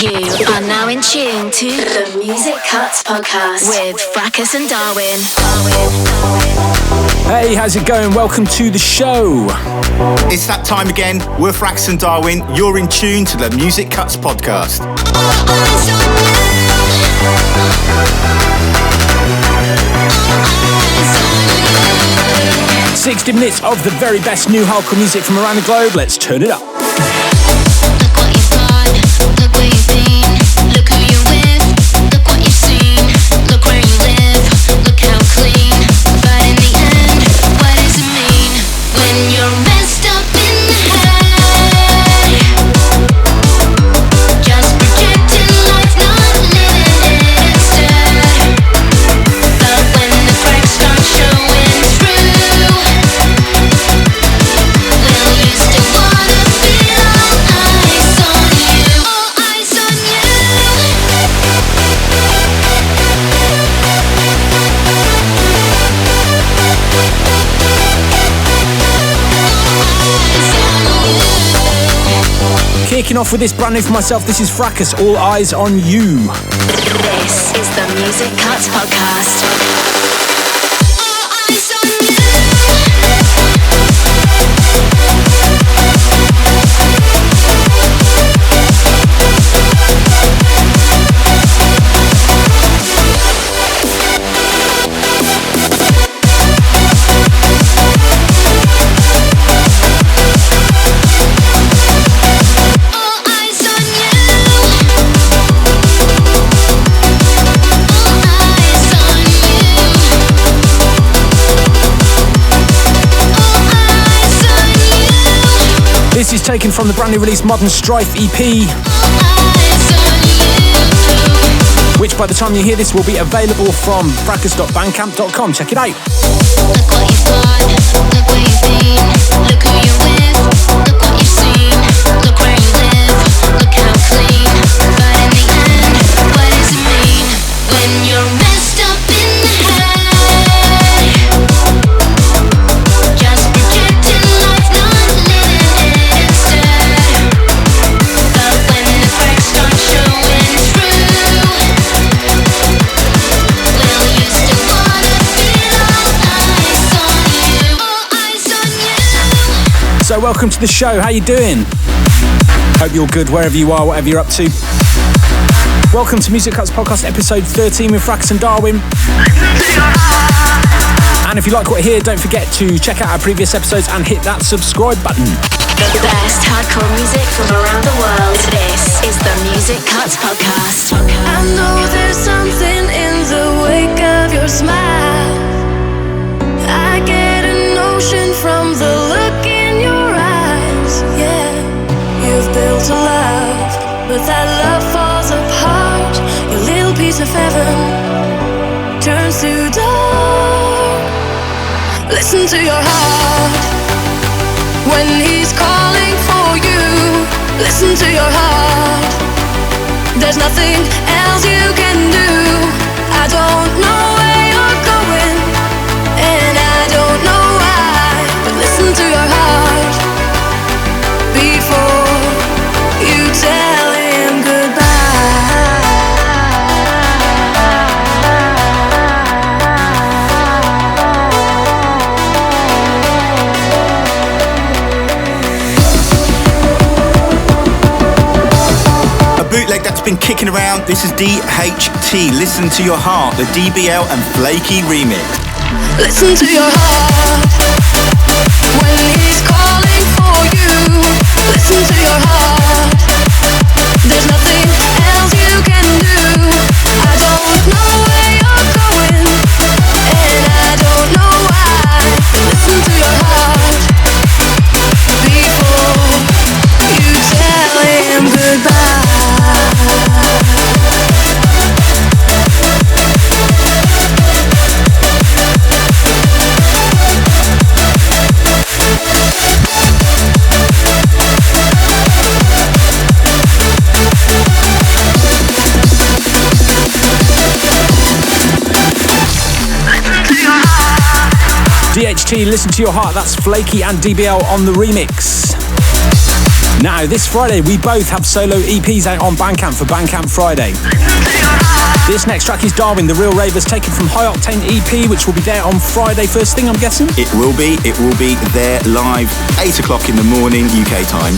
You are now in tune to the Music Cuts podcast with Fracus and Darwin. Hey, how's it going? Welcome to the show. It's that time again. We're Fracus and Darwin. You're in tune to the Music Cuts podcast. 60 minutes of the very best new hardcore music from around the globe. Let's turn it up. Look what you've got, look where you've been, look who you're with, look what you've seen, look where you live, look how clean. But in the end, what does it mean when you're messed up in the head? Just projecting life, not living it instead. But when the cracks start showing through, will you still wanna feel all eyes on you? All eyes on you. Kicking off with this brand new for myself, this is Fracus, All Eyes on You. This is the Music Cuts podcast. All eyes on you. All eyes on you. All eyes on you. All eyes on you. This is taken from the brand new release Modern Strife EP, All eyes on you. which by the time you hear this will be available from fracus.bandcamp.com. Check it out. Look what you've got, look where you've been, look who you're with, look what you've seen, look where you live, look how clean. But in the end, what does it mean when you're messed up in the head? Just projecting life, not living it instead. But when the cracks start showing through, will you still wanna feel all eyes on you? All eyes on you. So welcome to the show, how you doing? Hope you're good wherever you are, whatever you're up to. Welcome to Music Cuts Podcast episode 13 with Fracus and Darwin. And if you like what you hear, don't forget to check out our previous episodes and hit that subscribe button. The best hardcore music from around the world. This is the Music Cuts podcast. I know there's something in the wake of your smile. I get a notion from the look in your eyes. Yeah, you've built a love, but that love falls apart. Your little piece of heaven turns to dark. Listen to your heart when he's calling for you. Listen to your heart. There's nothing else you can do. I don't know where you're going, and I don't know why. But listen to your heart before you tell him goodbye. A bootleg that's been kicking around. This is DHT. Listen to your heart. The DBL and Flaky remix. Listen to your heart when he's calling for you. Listen to your heart. There's nothing else you can do. I don't know where you're going, and I don't know why. Listen to your heart before you tell him goodbye. DHT, Listen to Your Heart, that's Flaky and DBL on the remix. Now, this Friday, we both have solo EPs out on Bandcamp for Bandcamp Friday. This next track is Darwin, the Real Ravers, taken from High Octane EP, which will be there on Friday first thing, I'm guessing? It will be there live, 8 o'clock in the morning, UK time.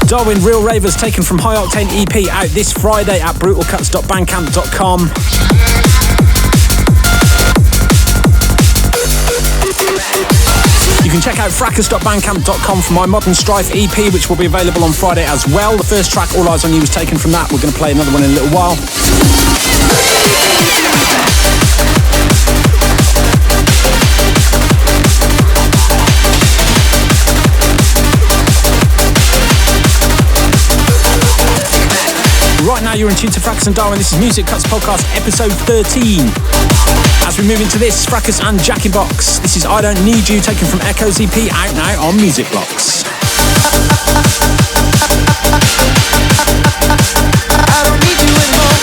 Darwin, Real Ravers, taken from High Octane EP, out this Friday at brutalcuts.bandcamp.com. You can check out fracus.bandcamp.com for my Modern Strife EP, which will be available on Friday as well. The first track, All Eyes on You, was taken from that. We're going to play another one in a little while. Right now you're in tune to Fracus and Darwin. This is Music Cuts Podcast episode 13. As we move into this, Fracus and Jakka-B. This is I Don't Need You, taken from Echo's EP, out now on Music Blocks. I don't need you anymore.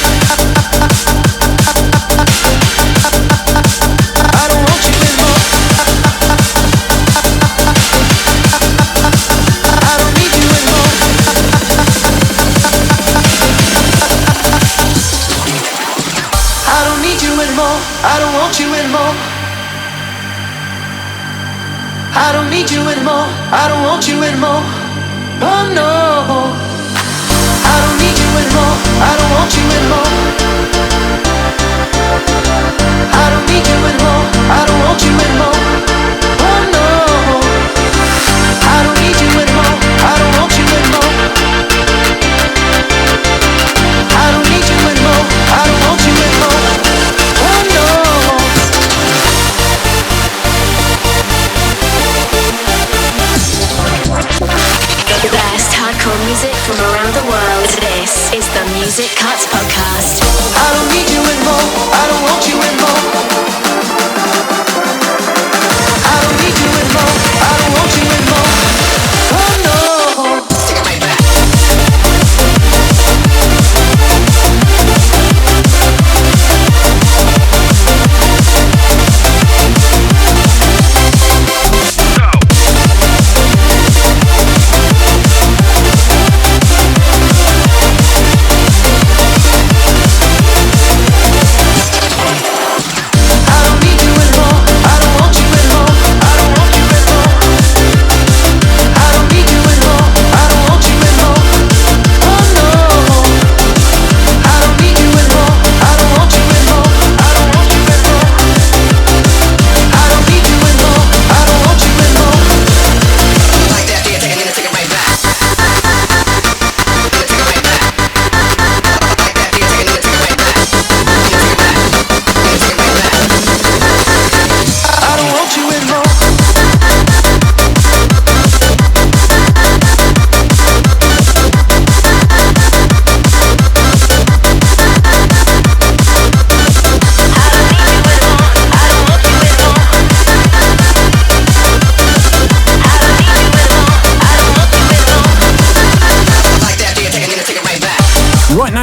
I don't want you anymore. I don't need you anymore. I don't need you anymore. I don't want you anymore. I don't need you anymore. I don't want you anymore. Oh no. I don't need you anymore. I don't want you anymore. I don't need you anymore. I don't want you anymore. Oh no. I don't need you anymore. I don't want you anymore. I don't need you anymore. I don't want you anymore. Oh no. The best hardcore music from around the world. This is the Music Cuts Podcast. I don't need you anymore. I don't want you anymore. I don't need you anymore. I don't want you anymore. Oh no.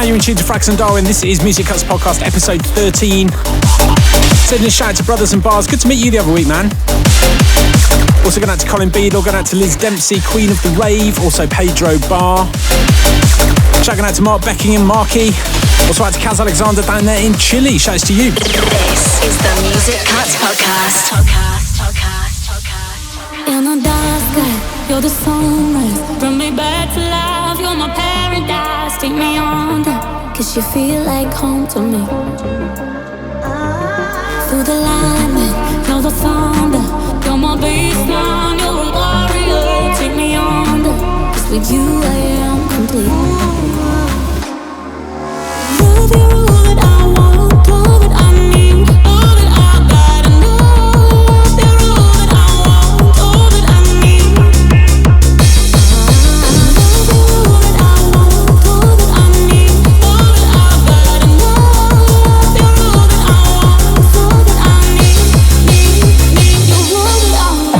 now, you're in tune to Fracus Darwin. This is Music Cuts Podcast, episode 13. Sending a shout out to Brothers and Bars. Good to meet you the other week, man. Also going out to Colin Beadle, going out to Liz Dempsey, Queen of the Rave, also Pedro Barr. Shouting out to Mark Beckingham, Marky. Also out to Kaz Alexander down there in Chile. Shouts to you. This is the Music Cuts Podcast. In the dark sky, you're the sunrise. Bring me back to life, you're my paradise. Take me under, cause you feel like home to me. Through the lightning, you're the thunder. You're my baseline, you're a warrior. Take me under, cause with you I am complete. Love you all that I want, all that I need, all that I gotta know. Love you all that I want, all that I need. Love you all that I want, all that I need, all that I gotta know. Love you all that I want, all that I need. You're all that I want.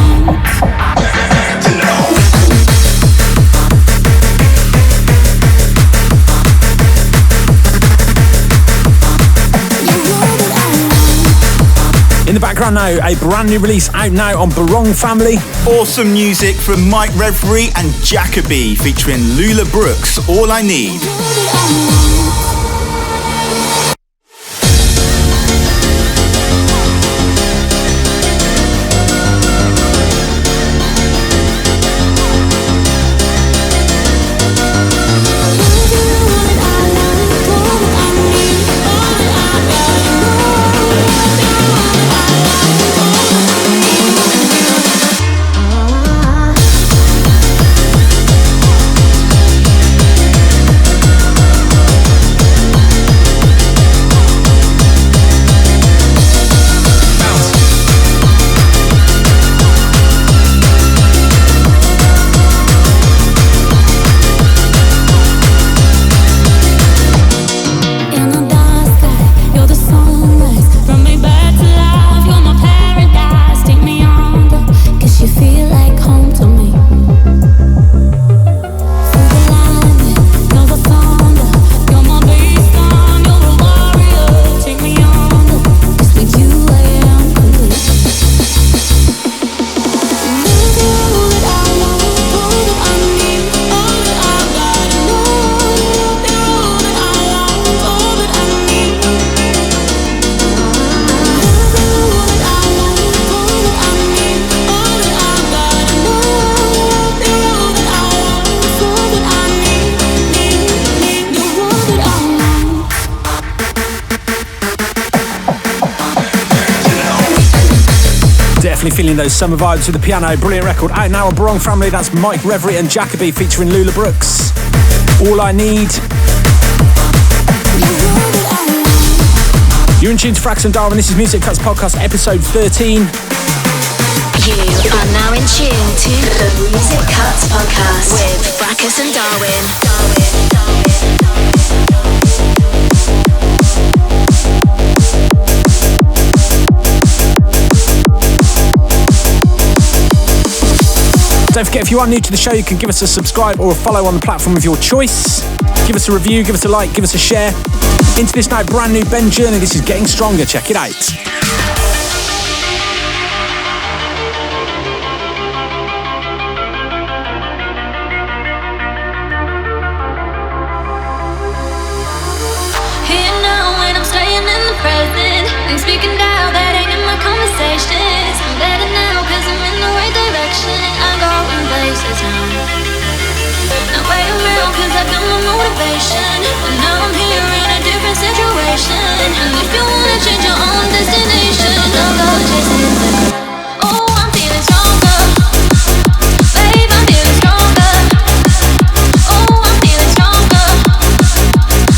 In the background now, a brand new release out now on Barong Family. Awesome music from Mike Reverie and Jakka-B featuring Lula Brooks, All I Need. Feeling those summer vibes with the piano. Brilliant record out now on Barong Family. That's Mike Reverie and Jakka-B featuring Lula Brooks. All I Need. You're in tune to Fracus Darwin. This is Music Cuts Podcast, episode 13. You are now in tune to the Music Cuts Podcast with Fracus and Darwin. Don't forget, if you are new to the show, you can give us a subscribe or a follow on the platform of your choice. Give us a review, give us a like, give us a share. Into this night, brand new Ben Journiee. This is Getting Stronger. Check it out. Here now when I'm staying in the present and speaking now that ain't in my conversations. I'm better now cause I'm in the right direction. I go in places now. Now wait around cause I've got my motivation. And now I'm here in a different situation. And if you wanna change your own destination, don't go chasing the crowd. Oh, I'm feeling stronger. Babe, I'm feeling stronger. Oh, I'm feeling stronger.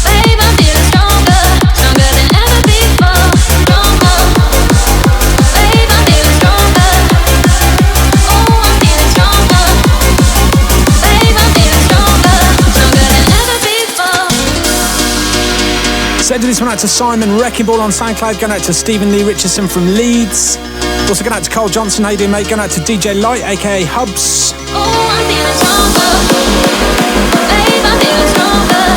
Babe, I'm feeling stronger. Stronger than ever before. Stronger. Babe, I'm feeling stronger. Oh, I'm feeling stronger. Babe, I'm feeling stronger. Stronger than ever before. Sending this one out to Simon Wrecking Ball on SoundCloud. Going out to Stephen Lee Richardson from Leeds. Also going out to Cole Johnson. How you doing, mate? Going out to DJ Light, aka Hubs. Oh, I'm feeling stronger. Babe, I'm feeling stronger.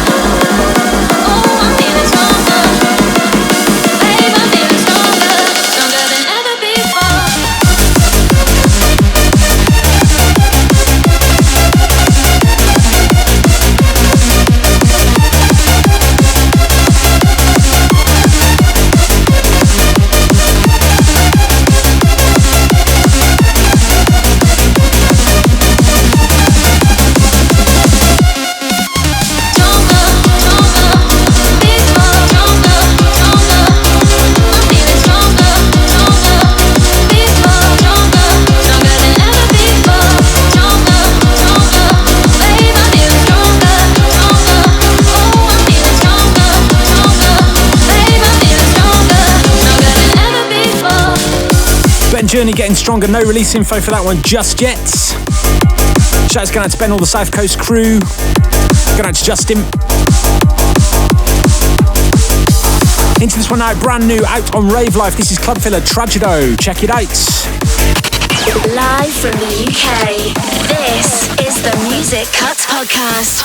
and Journiee getting stronger. No release info for that one just yet. Shouts going out to Ben, all the South Coast crew. Going out to Justin. Into this one now, brand new, out on Rave Life. This is Klubfiller, Tragedo. Check it out. Live from the UK, this is the Music Cuts Podcast.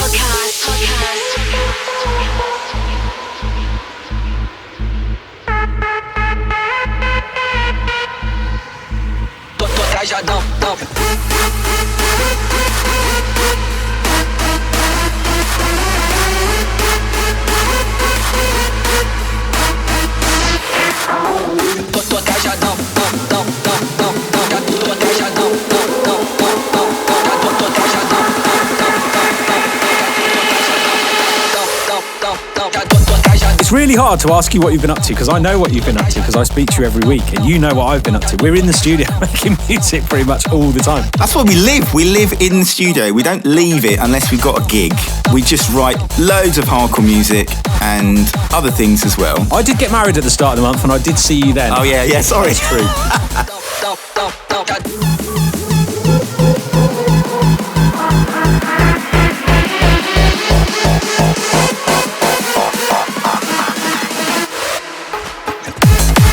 It's really hard to ask you what you've been up to, because I know what you've been up to, because I speak to you every week, and you know what I've been up to. We're in the studio making music pretty much all the time. That's where we live. We live in the studio. We don't leave it unless we've got a gig. We just write loads of hardcore music and other things as well. I did get married at the start of the month, and I did see you then. Oh yeah, sorry. That's true.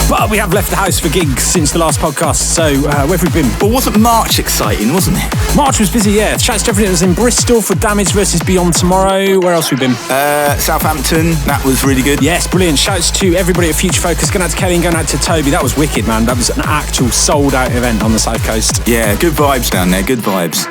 But we have left the house for gigs since the last podcast, so where have we been? Well, wasn't March exciting, wasn't it? March was busy, yeah. Shouts to everything that was in Bristol for Damage versus Beyond tomorrow. Where else have we been? Southampton, that was really good. Yes, brilliant. Shouts to everybody at Future Focus. Going out to Kelly and going out to Toby. That was wicked, man. That was an actual sold-out event on the South Coast. Yeah, good vibes down there, good vibes.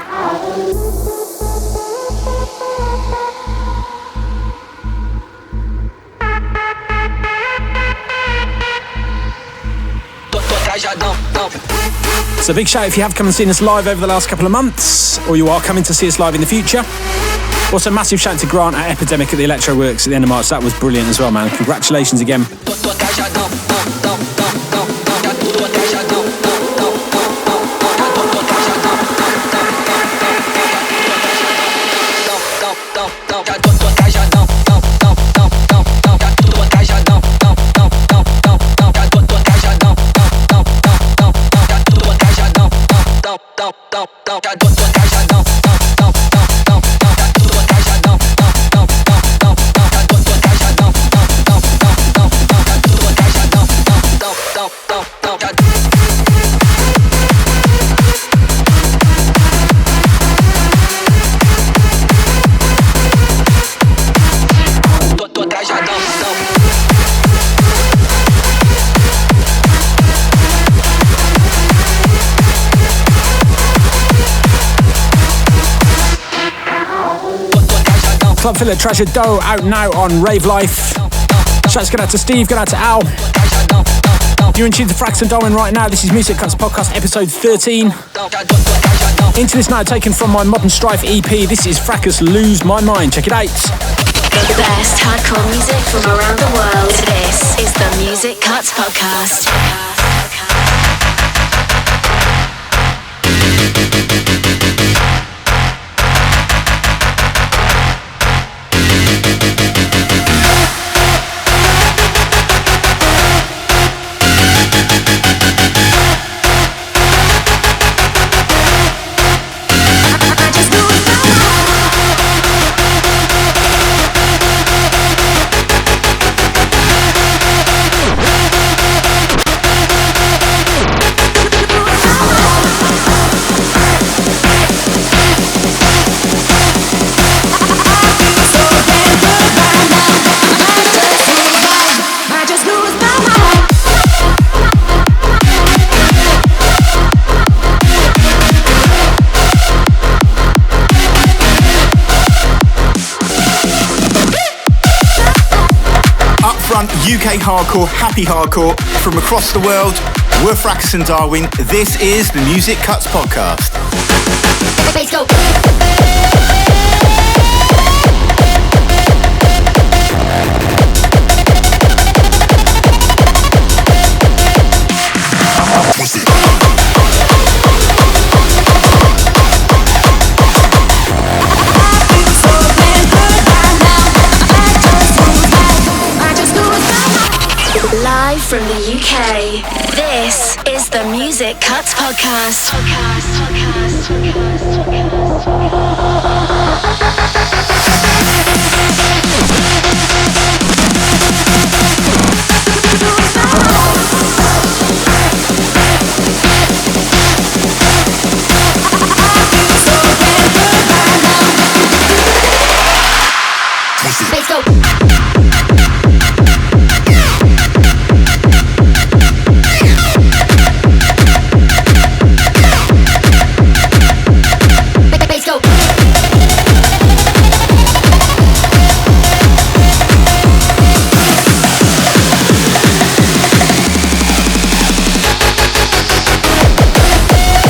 So big shout if you have come and seen us live over the last couple of months, or you are coming to see us live in the future. Also massive shout to Grant at Epidemic at the Electro Works at the end of March. That was brilliant as well, man. Congratulations again. Klubfiller Treasure Dough out now on Rave Life. Shouts going out to Steve, going out to Al. You're in tune to Fracus Darwin right now. This is Music Cuts Podcast episode 13. Into this now, taken from my Modern Strife EP. This is Fracus Lose My Mind. Check it out. The best hardcore music from around the world. This is the Music Cuts Podcast. UK hardcore, happy hardcore from across the world. We're Fracus and Darwin. This is the Music Cuts Podcast. Let's go. Live from the UK, this is the Music Music Cuts Podcast. Let's go.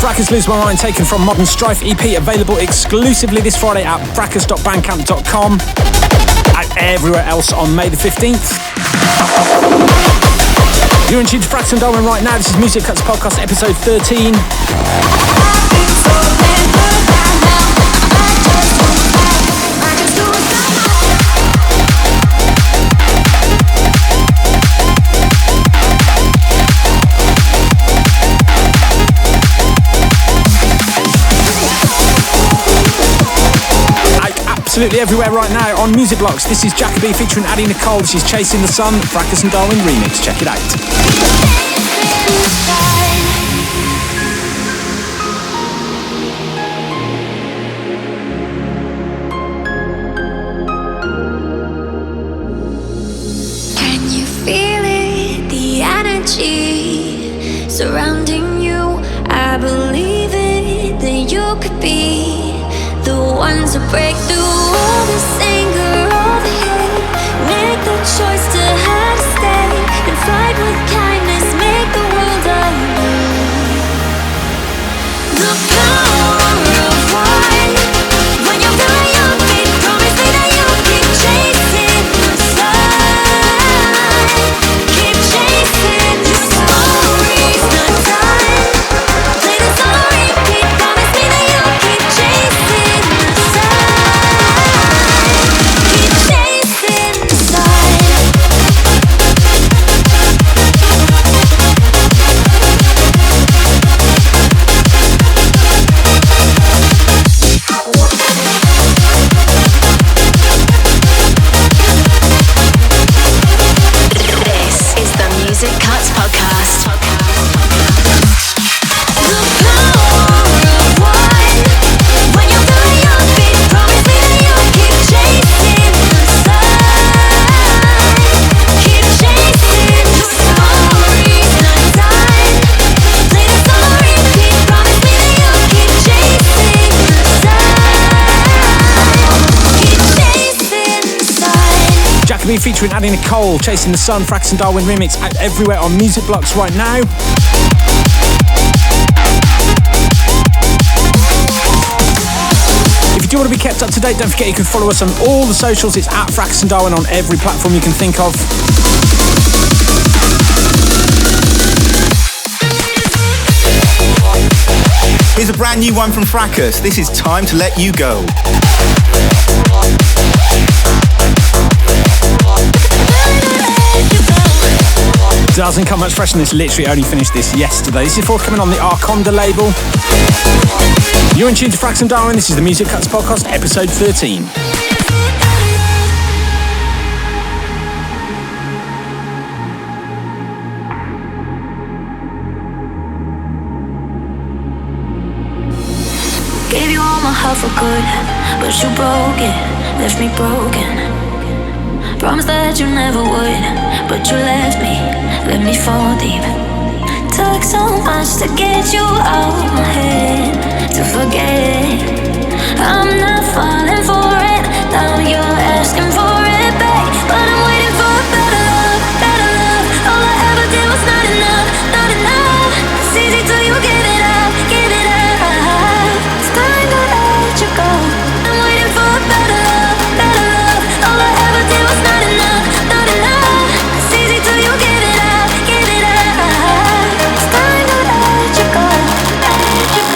Fracus Lose My Mind, taken from Modern Strife EP, available exclusively this Friday at fracus.bandcamp.com, and everywhere else on May the 15th. You're in tune to Fracus Darwin right now. This is Music Cuts Podcast, episode 13. Absolutely everywhere right now on Music Blocks. This is Jakka-B featuring Addie Nicole. This is Chasing the Sun, Fracus and Darwin remix. Check it out. Can you feel it? The energy surrounding you. I believe it, that you could be the ones who break through all this anger, all the hate. Make the choice to have to stay and fight with kindness. Make the world a the power of one. When you're feeling your feet, promise me that you'll keep chasing the sun. Keep chasing the stories, not done. Play this on repeat. Promise me that you'll keep chasing the sun. Keep chasing the sun. This is the Music Cuts Podcast. The power of one. When you're feeling your feet, promise me that you'll keep chasing the sun. Keep chasing the stories, not done. Play this on repeat. Promise me that you'll keep chasing the sun. Keep chasing the sun. Jakka-B featuring Addie Nicole, Chasing the Sun, Fracus and Darwin remix, out everywhere on Music Blocks right now. If you do want to be kept up to date, don't forget you can follow us on all the socials. It's at Fracus and Darwin on every platform you can think of. Here's a brand new one from Fracus. This is Time to Let You Go. Doesn't come much fresh on this, literally only finished this yesterday. This is forthcoming on the Arconda label. You're in tune to Fracus and Darwin. This is the Music Cuts Podcast, episode 13. Gave you all my heart for good, but you broke it, left me broken. Promised that you never would, but you left me fall deep. Took so much to get you out my head, to forget. I'm not falling for it, now you're asking for it back. But I'm waiting for a better love, better love. All I ever did was not enough, not enough. It's easy till you give it up, give it up. It's time to let you go. I'm waiting for a better love, better love. All I ever did was not enough, not enough. It's easy till you give it up, give it up. It's time to let you go, let you go.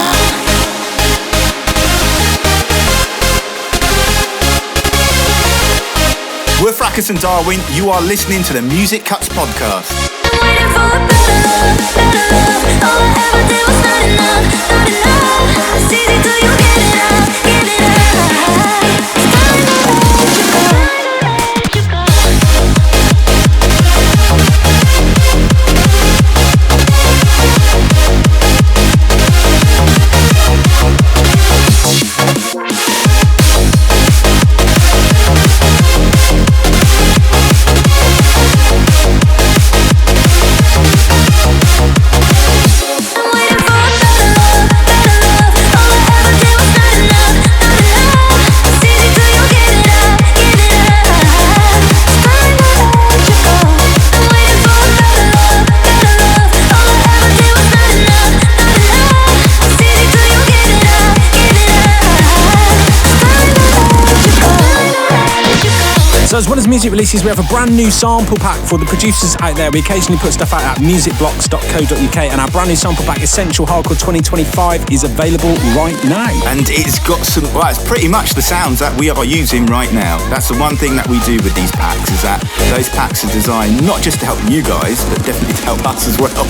We're Fracus and Darwin. You are listening to the Music Cuts Podcast. I'm waiting for So as well as music releases, we have a brand new sample pack for the producers out there. We occasionally put stuff out at musicblocks.co.uk, and our brand new sample pack, Essential Hardcore 2025, is available right now. And it's got some, well, it's pretty much the sounds that we are using right now. That's the one thing that we do with these packs, is that those packs are designed not just to help you guys, but definitely to help us as well.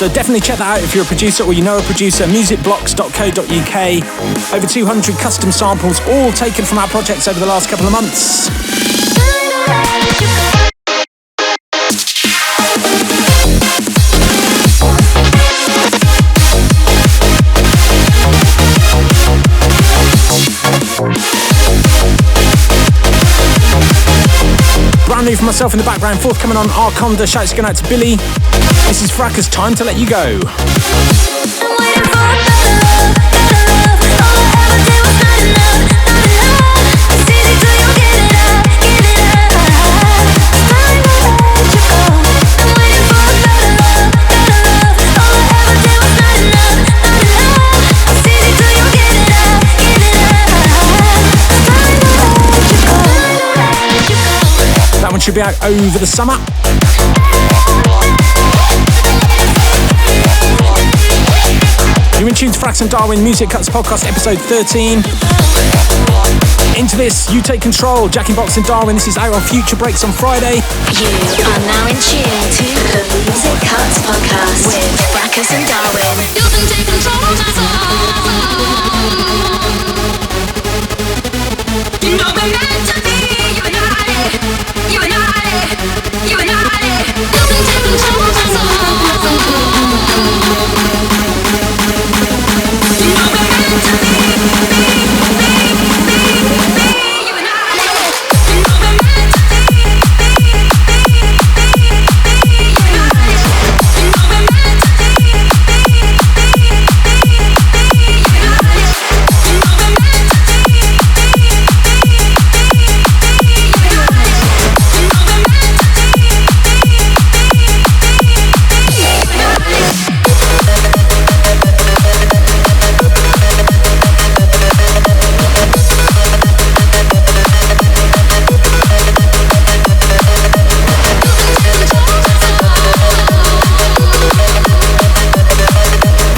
So definitely check that out if you're a producer or you know a producer. musicblocks.co.uk. Over 200 custom samples, all taken from our projects over the last couple of months. Brand new for myself in the background, forthcoming on Arconda. Shouts going out to Billy. This is Fracus, Time to Let You Go. That one should be out over the summer. You're in tune to Fracus Darwin, Music Cuts Podcast, episode 13. Into this, you take control. Jakka-B and Darwin, this is out on Future Breaks on Friday. You are now in tune to the Music Cuts Podcast with Fracus and Darwin. You can take control of my soul. You know we're meant to be, you and I. You and I. You and I. You can take control of my soul.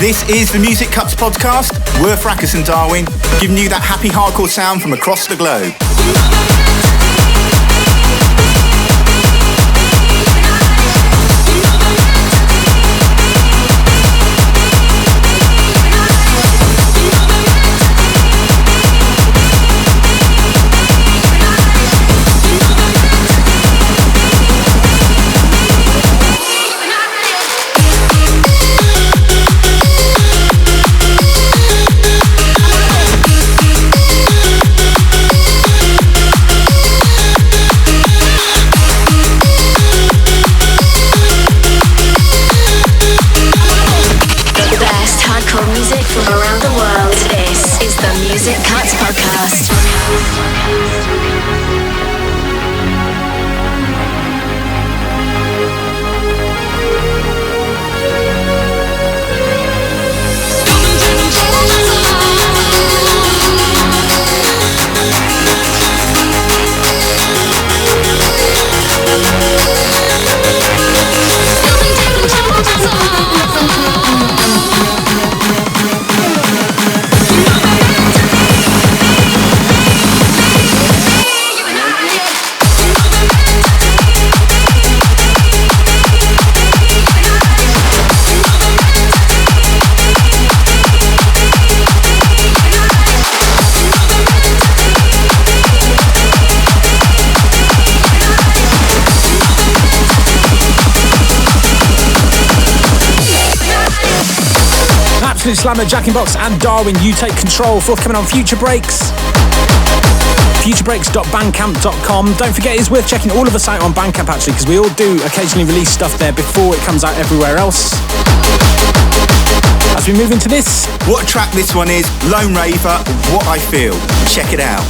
This is the Music Cuts Podcast. We're Fracus and Darwin, giving you that happy hardcore sound from across the globe. Music Cuts Podcast. Absolute Slammer, Jakka-B and Darwin, You Take Control, forthcoming on Future Breaks. futurebreaks.bandcamp.com. Don't forget, it's worth checking all of us out on Bandcamp actually, because we all do occasionally release stuff there before it comes out everywhere else. As we move into this, what a track this one is, Lone Raver, What I Feel. Check it out.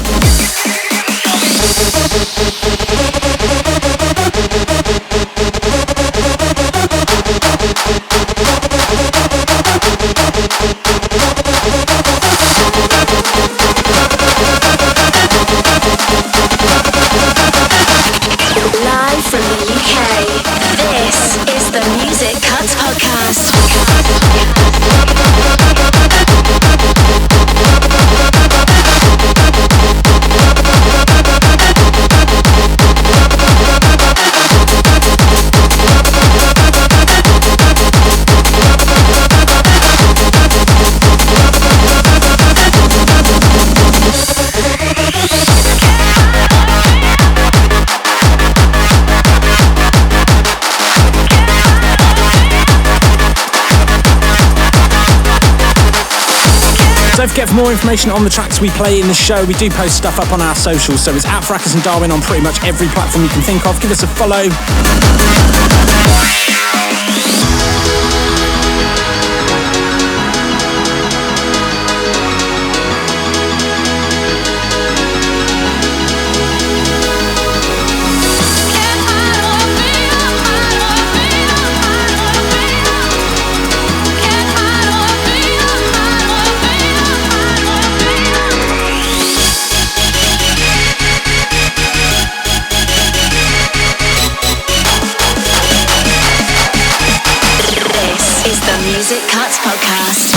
Live from the UK, this is the Music Cuts Podcast. don't forget, for more information on the tracks we play in the show, we do post stuff up on our socials, so it's at Fracus and Darwin on pretty much every platform you can think of. Give us a follow. Music Cuts Podcast.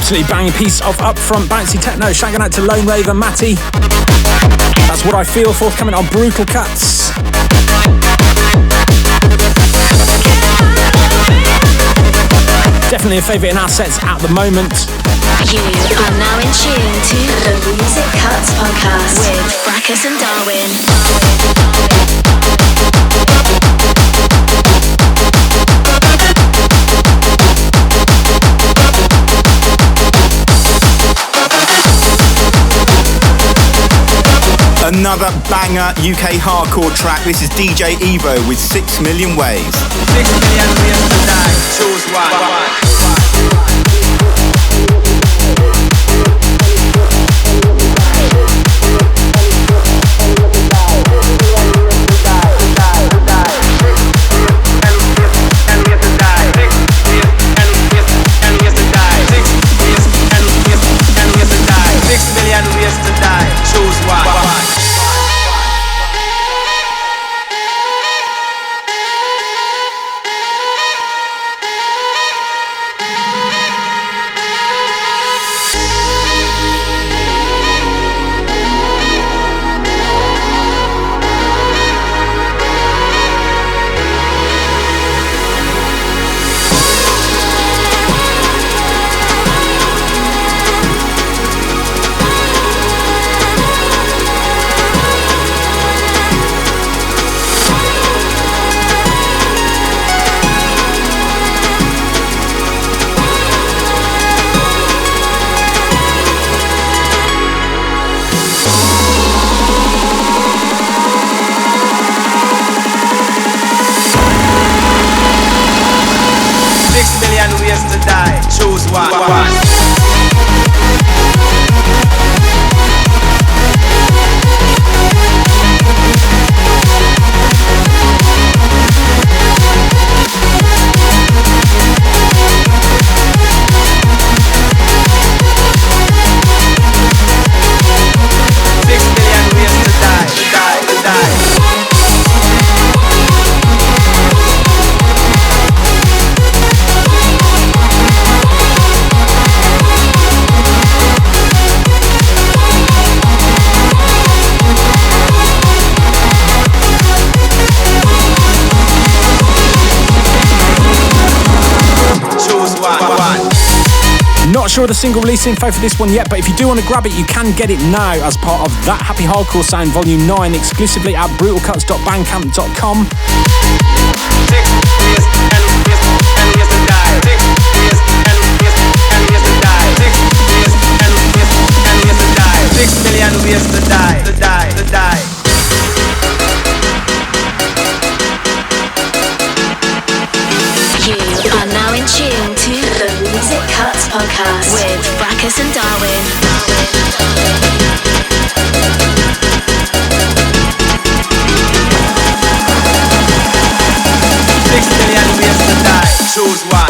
Absolutely banging piece of upfront bouncy techno, shagging out to Lone Raver Matty. That's What I Feel, forthcoming on Brutal Kuts. Definitely a favourite in our sets at the moment. You are now in tune to the Music Cuts Podcast with Fracus and Darwin. Another banger UK hardcore track. This is DJ Evo with 6 Million Ways. 6 million ways to die, choose one. Ways to die, choose one. Ways to die, choose one. Not sure of the single release info for this one yet, but if you do want to grab it, you can get it now as part of That Happy Hardcore Sound Volume 9 exclusively at brutalkuts.bandcamp.com. Ways to die, to die, to die. You are now in tune to the Music Cuts podcast with Fracus and Darwin. 6 million ways to die, choose one.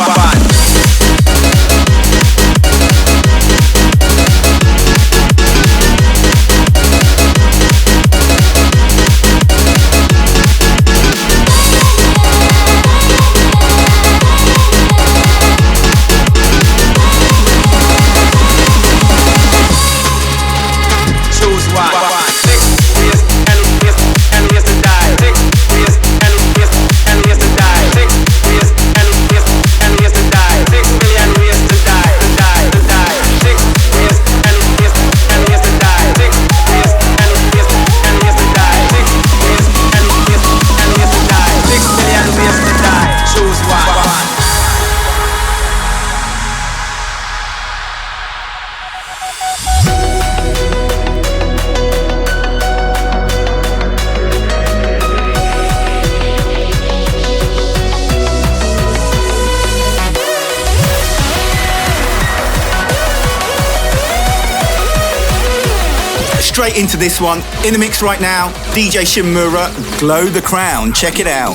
Straight into this one. In the mix right now, DJ Shimamura, Glow the Crown. Check it out.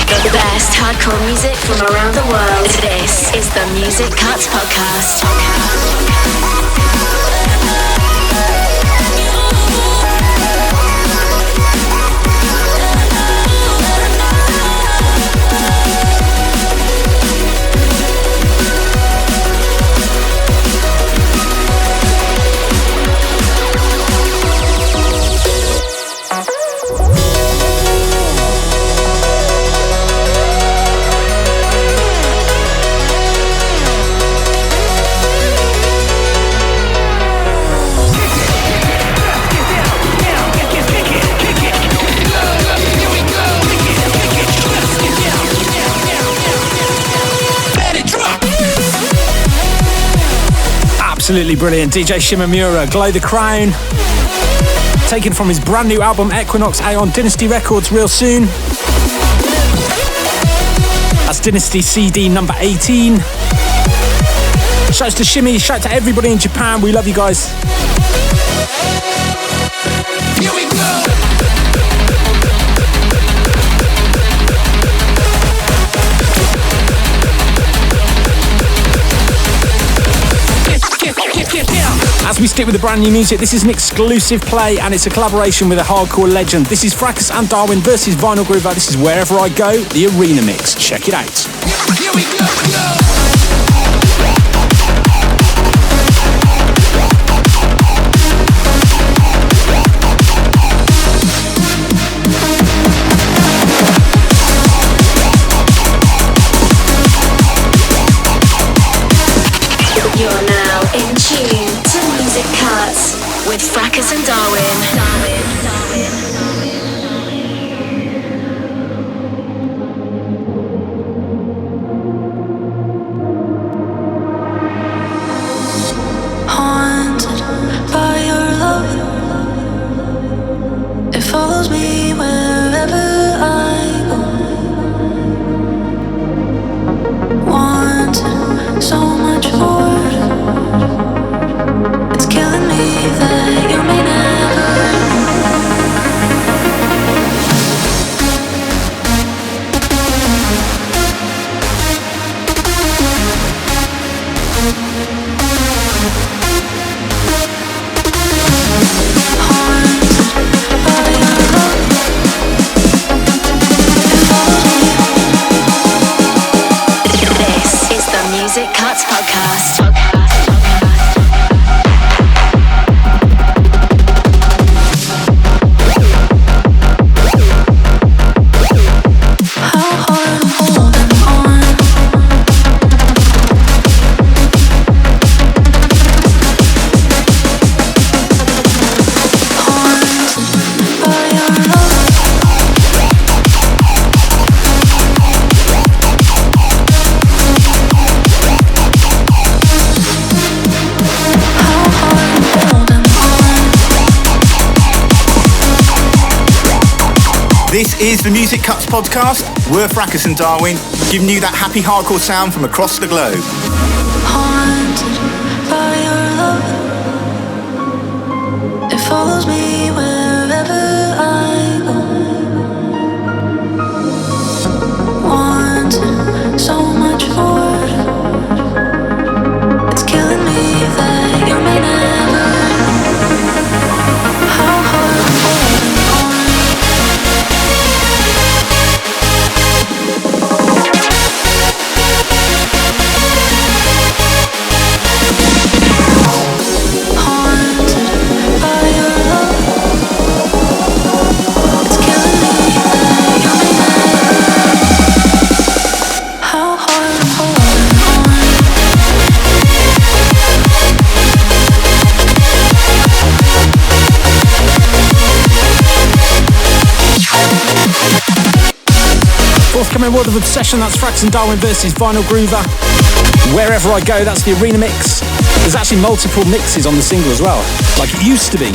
The best hardcore music from around the world. This is the Music Cuts podcast. Absolutely brilliant. DJ Shimamura, Glow the Crown. Taken from his brand new album Equinox, out on Dynasty Records real soon. That's Dynasty CD number 18. Shouts to Shimmy, shout to everybody in Japan. We love you guys. Here we go. As we stick with the brand new music, this is an exclusive play and it's a collaboration with a hardcore legend. This is Fracus and Darwin versus Vinyl Groover. This is Wherever I Go, the arena mix. Check it out. Here we go. You're now in tune to Music Cuts with Fracus and Darwin. Follows me wherever I go. Wanted so much more. It's killing me that you may Music Cuts Podcast. This is the Music Cuts podcast. We're Fracus and Darwin, giving you that happy hardcore sound from across the globe. haunted by your love. It follows me wherever I go. Wanted so much more. It's killing me that you may never know how hard I'm holding on. Forthcoming World of Obsession, that's Fracus and Darwin versus Vinyl Groover. Wherever I Go, that's the arena mix. There's actually multiple mixes on the single as well, like it used to be.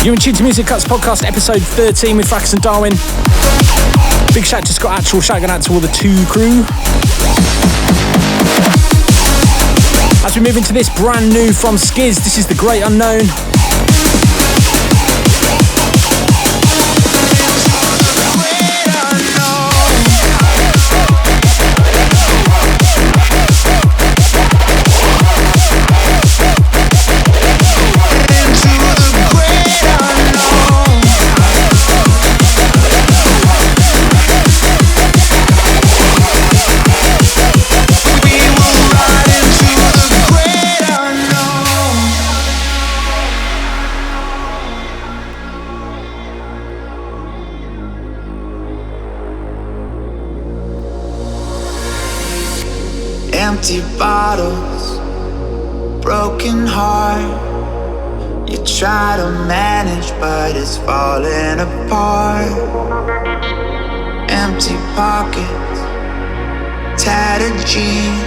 You're in tune to Music Cuts Podcast, episode 13 with Fracus and Darwin. Big shout to Scott Atchell, shout out to all the 2 crew. As we move into this brand new from Skiz, this is The Great Unknown. Empty bottles, broken heart. You try to manage, but it's falling apart. Empty pockets, tattered jeans.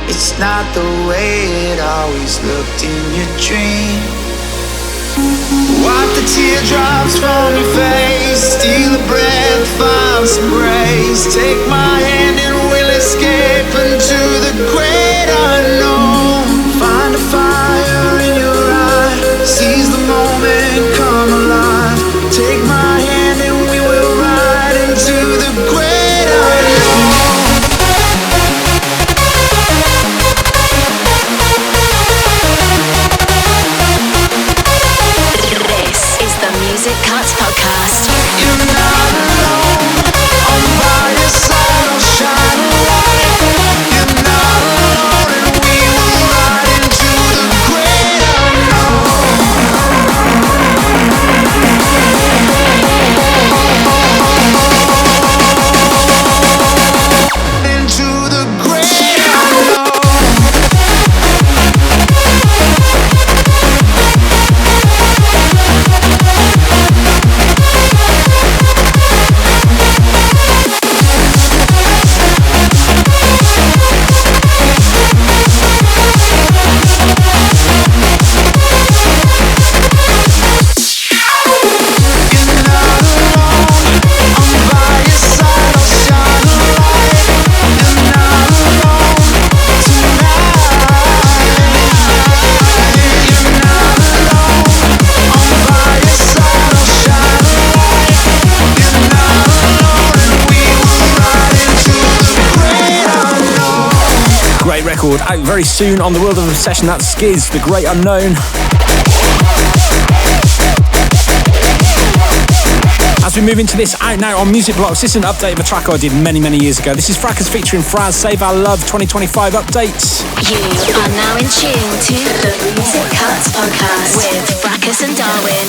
It's not the way it always looked in your dream. Wipe the teardrops from your face, steal a breath, find some grace. Take my hand and we'll escape into the great unknown. Find a fire in your eye, seize the moment, come alive. Take my hand and we will ride into the great unknown. This is the Music Cuts Podcast. You're not alone, I'm by your side, I'll shine a light. You're not alone and we will ride into the great unknown. Into the great unknown. Great record, out very soon on the World of Obsession. That's Skiz, The Great Unknown. As we move into this, out now on Music Blocks, this is an update of a track I did many years ago. This is Fracus featuring Fraz, Save Our Love 2025 update. You are now in tune to the Music Cuts Podcast with Fracus and Darwin.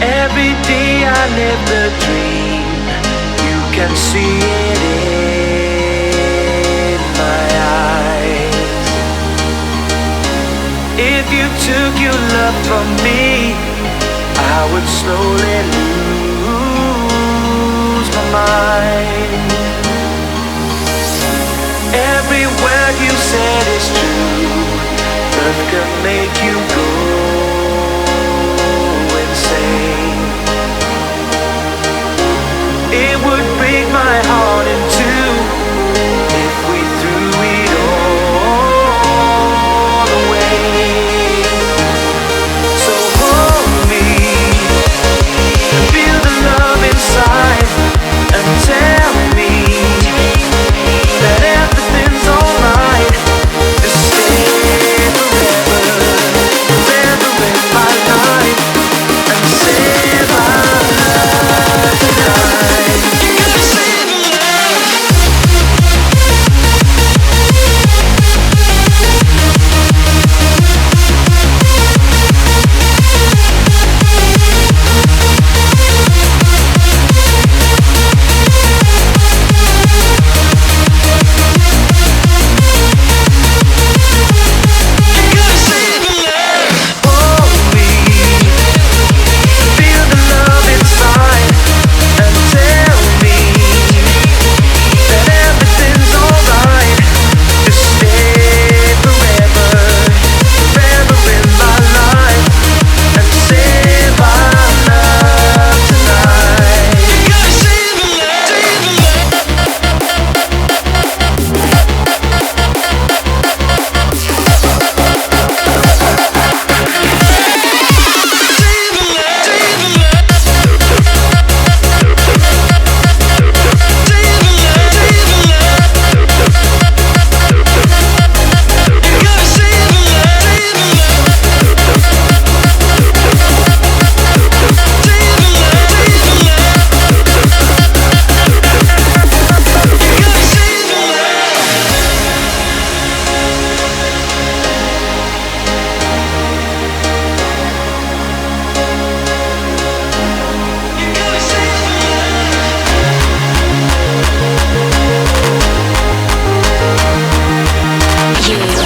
Every day I live the dream. You can see it in my eyes. If you took your love from me, I would slowly lose my mind. Every word you said is true. Love can make you go insane. It would break my heart in two if we threw it all away. So hold me, feel the love inside, and tell me that everything's alright. Just stay forever.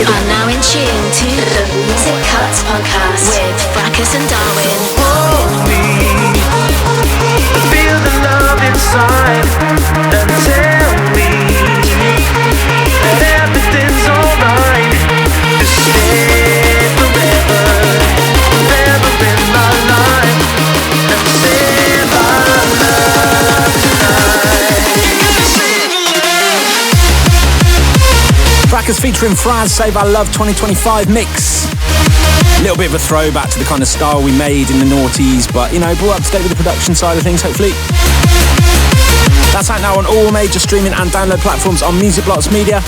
are now in tune to the Music Cuts podcast with Fracus and Darwin. Hold me, feel the love inside, and tell me that everything's alright. To stay forever, forever in my life, and save our love tonight. Fracus featuring Fraz, Save Our Love 2025 mix. A little bit of a throwback to the kind of style we made in the noughties, but you know, brought up to date with the production side of things, hopefully. That's out now on all major streaming and download platforms on Music Blocks Media.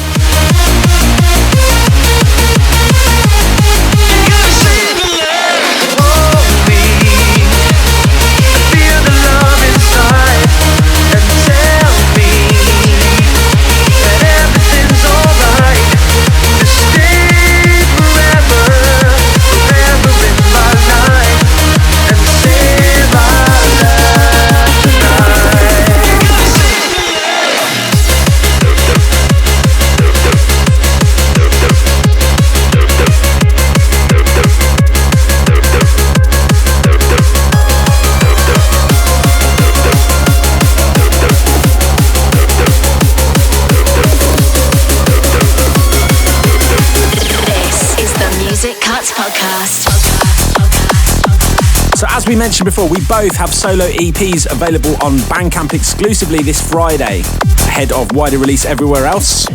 So as we mentioned before, we both have solo EPs available on Bandcamp exclusively this Friday, ahead of wider release everywhere else.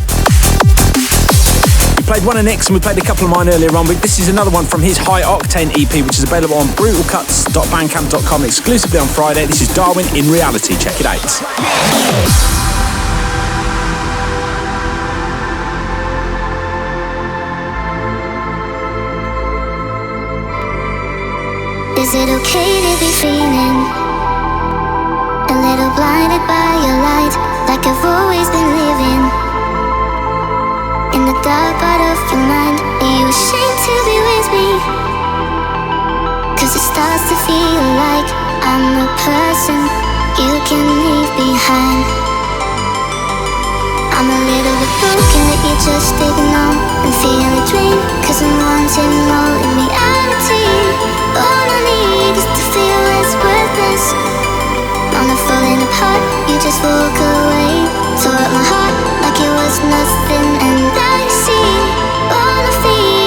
We played one of Nick's and we played a couple of mine earlier on, but this is another one from his High Octane EP, which is available on brutalkuts.bandcamp.com exclusively on Friday. This is Darwin in Reality. Check it out. Is it okay to be feeling a little blinded by your light, like I've always been living in the dark part of your mind? Are you ashamed to be with me? 'Cause it starts to feel like I'm a person you can leave behind. I'm a little bit broken that you just ignore and feel a dream, 'cause I'm wanting more in reality. All I need is to feel less worthless. I'm not falling apart, you just walk away. Tore up my heart like it was nothing, and I see all I feel.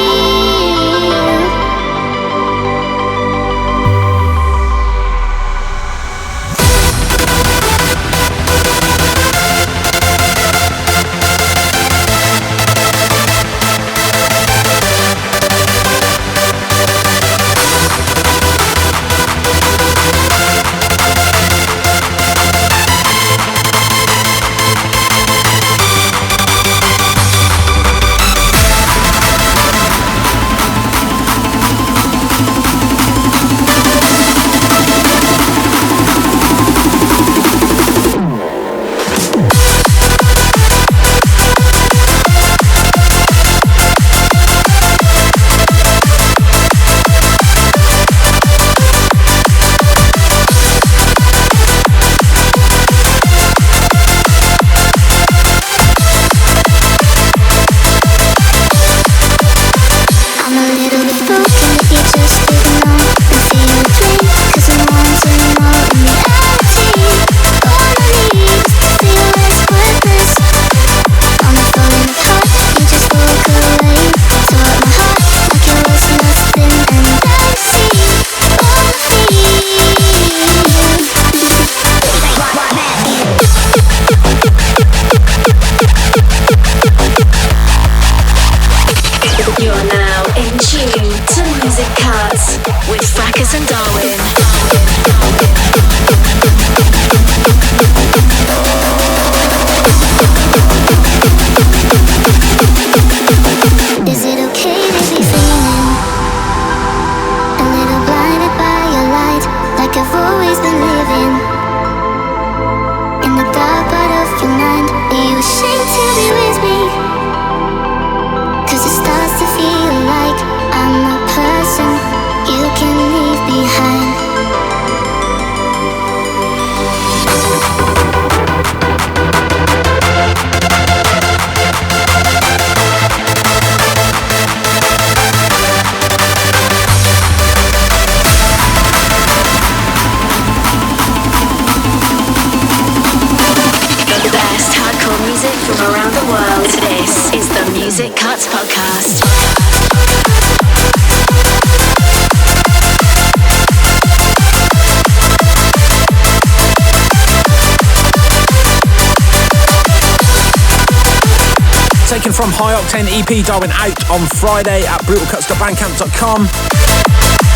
Taken from High Octane EP Darwin out on Friday at brutalcuts.bandcamp.com.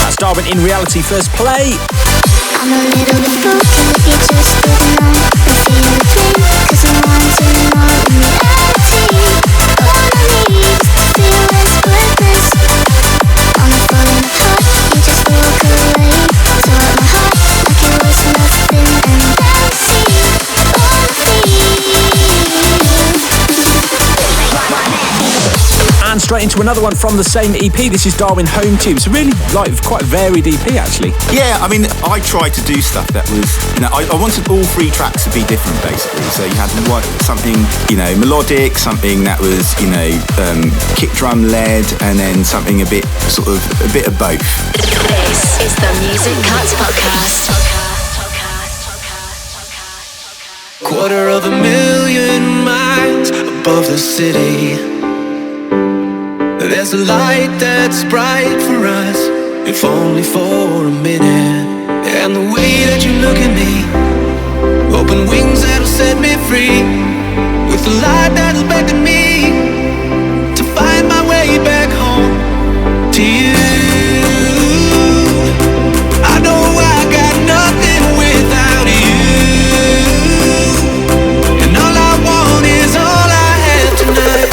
That's Darwin in Reality first play. I'm a little bit broken if you just didn't know. I feel the pain, cause I'm wanting more in reality. All I need is to feel less worthless. I'm not falling apart, you just walk away. Tore up my heart like it was nothing, and I see all I feel. And straight into another one from the same EP. This is Darwin Home Tube. It's really quite varied EP actually. Yeah, I mean, I tried to do stuff that was, I wanted all 3 tracks to be different basically. So you had something, melodic, something that was, kick drum led, and then something a bit of both. This is the Music Cuts Podcast. 250,000 miles above the city. There's a light that's bright for us, if only for a minute. And the way that you look at me, open wings that'll set me free, with the light that'll beckon me to find my way back home to you. I know I got nothing without you, and all I want is all I have tonight.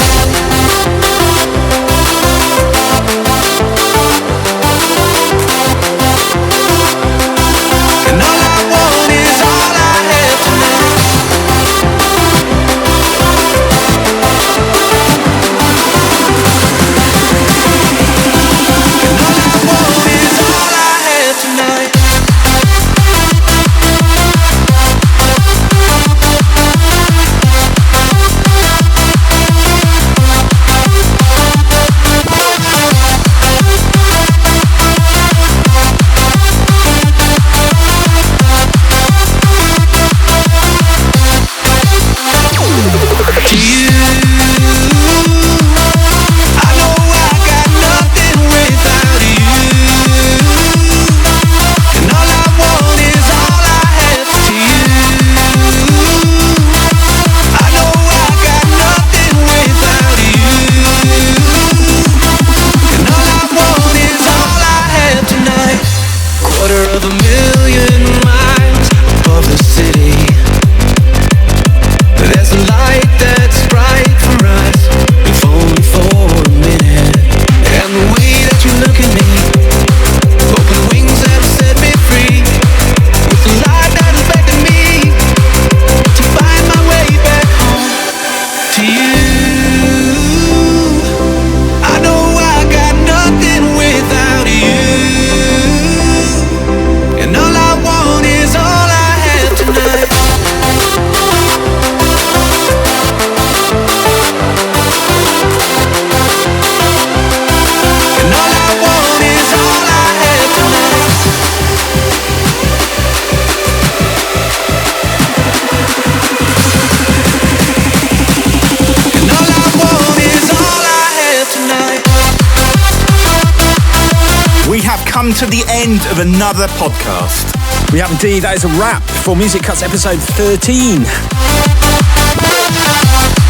To the end of another podcast. We have indeed. That is a wrap for Music Cuts episode 13.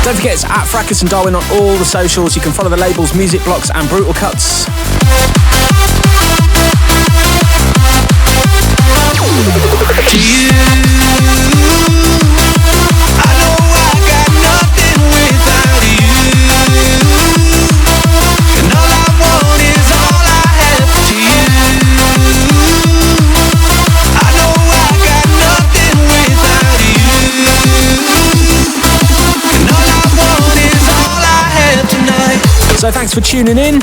Don't forget, it's at Fracus and Darwin on all the socials. You can follow the labels Music Blocks and Brutal Kuts. So thanks for tuning in.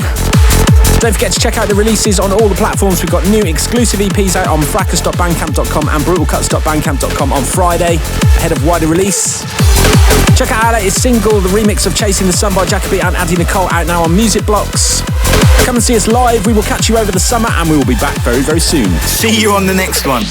Don't forget to check out the releases on all the platforms. We've got new exclusive EPs out on fracus.bandcamp.com and brutalcuts.bandcamp.com on Friday, ahead of wider release. Check out our latest single, the remix of Chasing the Sun by Jakka-B and Addy Nicole, out now on Music Blocks. Come and see us live. We will catch you over the summer, and we will be back very, very soon. See you on the next one.